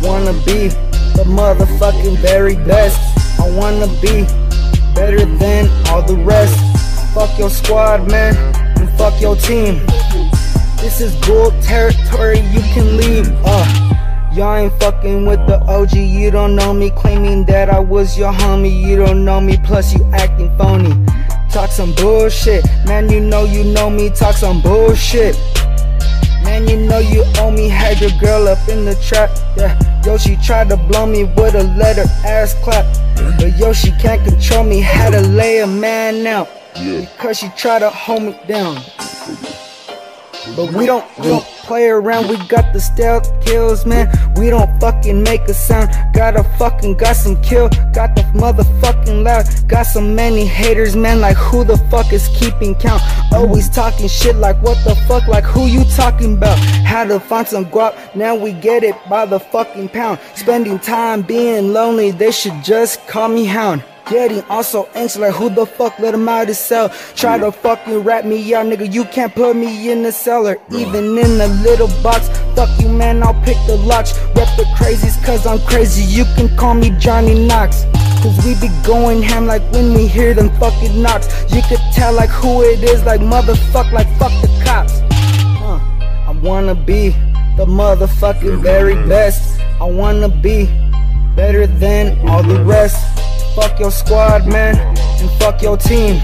wanna be the motherfucking very best. I wanna be better than all the rest. Fuck your squad, man, and fuck your team. This is gold territory, you can leave. Y'all ain't fucking with the OG, you don't know me. Claiming that I was your homie, you don't know me. Plus you acting phony. Talk some bullshit, man, you know me. Talk some bullshit, man, you know you owe me. Had your girl up in the trap, yeah. Yo, she tried to blow me with a letter ass clap, but yo, she can't control me. Had to lay a man out, because she tried to hold me down. But we don't play around, we got the stealth kills, man. We don't fucking make a sound. Got some kill, got the motherfucking loud. Got so many haters, man, like who the fuck is keeping count? Always talking shit like what the fuck, like who you talking about? Had to find some guap, now we get it by the fucking pound. Spending time being lonely, they should just call me hound. Getting also anxious like who the fuck let him out his cell. Try to fucking rap me out, nigga, you can't put me in the cellar. Even in a little box, fuck you man, I'll pick the locks. Rep the crazies cause I'm crazy, you can call me Johnny Knox. Cause we be going ham like when we hear them fucking knocks. You could tell like who it is, like motherfuck, like fuck the cops. I wanna be the motherfucking very best. I wanna be better than all the rest. Fuck your squad, man, and fuck your team.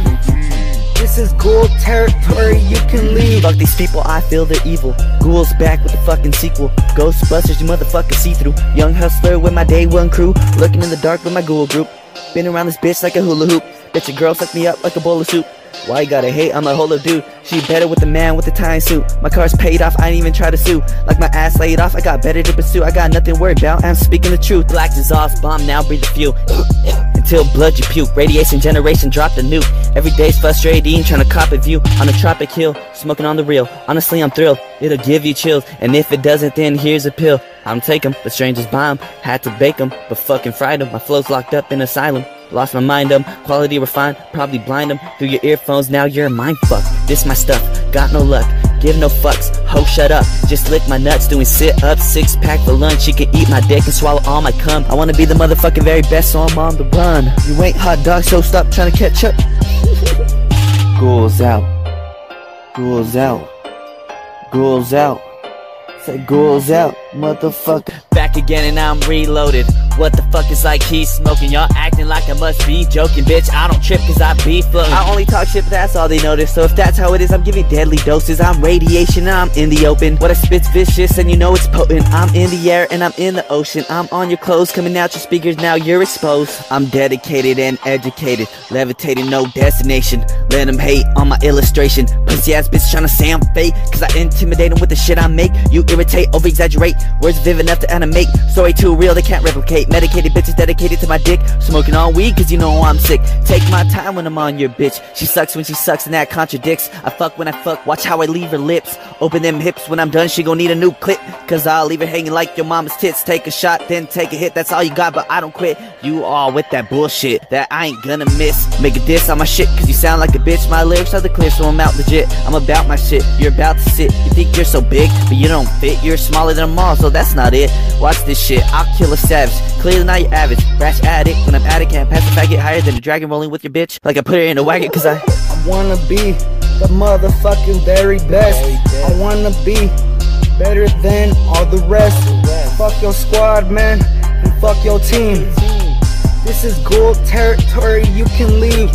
This is gold territory, you can leave. Fuck these people, I feel they're evil. Ghouls back with the fucking sequel. Ghostbusters, you motherfucking see-through. Young hustler with my day one crew. Lurking in the dark with my ghoul group. Been around this bitch like a hula hoop. Bet your girl sucked me up like a bowl of soup. Why you gotta hate? I'm a holo dude. She better with the man with the tie suit. My car's paid off, I ain't even try to sue. Like my ass laid off, I got better to pursue. I got nothing worried about, I'm speaking the truth. Black exhaust bomb, now breathe a few. Until blood you puke. Radiation generation, drop the nuke. Every day's frustrating, trying to cop a view on a tropic hill, smoking on the real. Honestly, I'm thrilled, it'll give you chills. And if it doesn't, then here's a pill. I don't take 'em, but strangers buy 'em. Had to bake 'em, but fucking fried 'em. My flow's locked up in asylum. Lost my mind, quality refined, probably blind 'em. Through your earphones, now you're a mind fuck. This my stuff, got no luck, give no fucks, ho shut up. Just lick my nuts, doing sit-ups, 6-pack for lunch. You can eat my dick and swallow all my cum. I wanna be the motherfucking very best, so I'm on the run. You ain't hot dog, so stop trying to catch up. Ghouls out, ghouls out, ghouls out. Say ghouls out, motherfucker. Back again and I'm reloaded. What the fuck is like he's smoking? Y'all acting like I must be joking, bitch. I don't trip cause I be floating. I only talk shit, but that's all they notice. So if that's how it is, I'm giving deadly doses. I'm radiation and I'm in the open. What I spit's vicious and you know it's potent. I'm in the air and I'm in the ocean. I'm on your clothes, coming out your speakers, now you're exposed. I'm dedicated and educated, levitating, no destination. Let them hate on my illustration. Pussy ass bitch tryna say I'm fake, cause I intimidate them with the shit I make. You irritate, over exaggerate, words vivid enough to animate. Story too real, they can't replicate. Medicated bitches dedicated to my dick. Smoking on weed cause you know I'm sick. Take my time when I'm on your bitch. She sucks when she sucks and that contradicts. I fuck when I fuck, watch how I leave her lips. Open them hips, when I'm done she gon' need a new clip. Cause I'll leave her hanging like your mama's tits. Take a shot, then take a hit, that's all you got, but I don't quit. You all with that bullshit that I ain't gonna miss. Make a diss on my shit cause you sound like a bitch. My lyrics are the clear so I'm out legit. I'm about my shit, you're about to sit. You think you're so big, but you don't fit. You're smaller than them all, so that's not it. Watch this shit, I'll kill a savage. Clearly not your average, rash addict. When I'm at it, can't pass the faggot higher than a dragon rolling with your bitch. Like I put her in a wagon cause I wanna be the motherfucking very best. I wanna be better than all the rest. Fuck your squad, man, and fuck your team. This is gold territory, you can leave.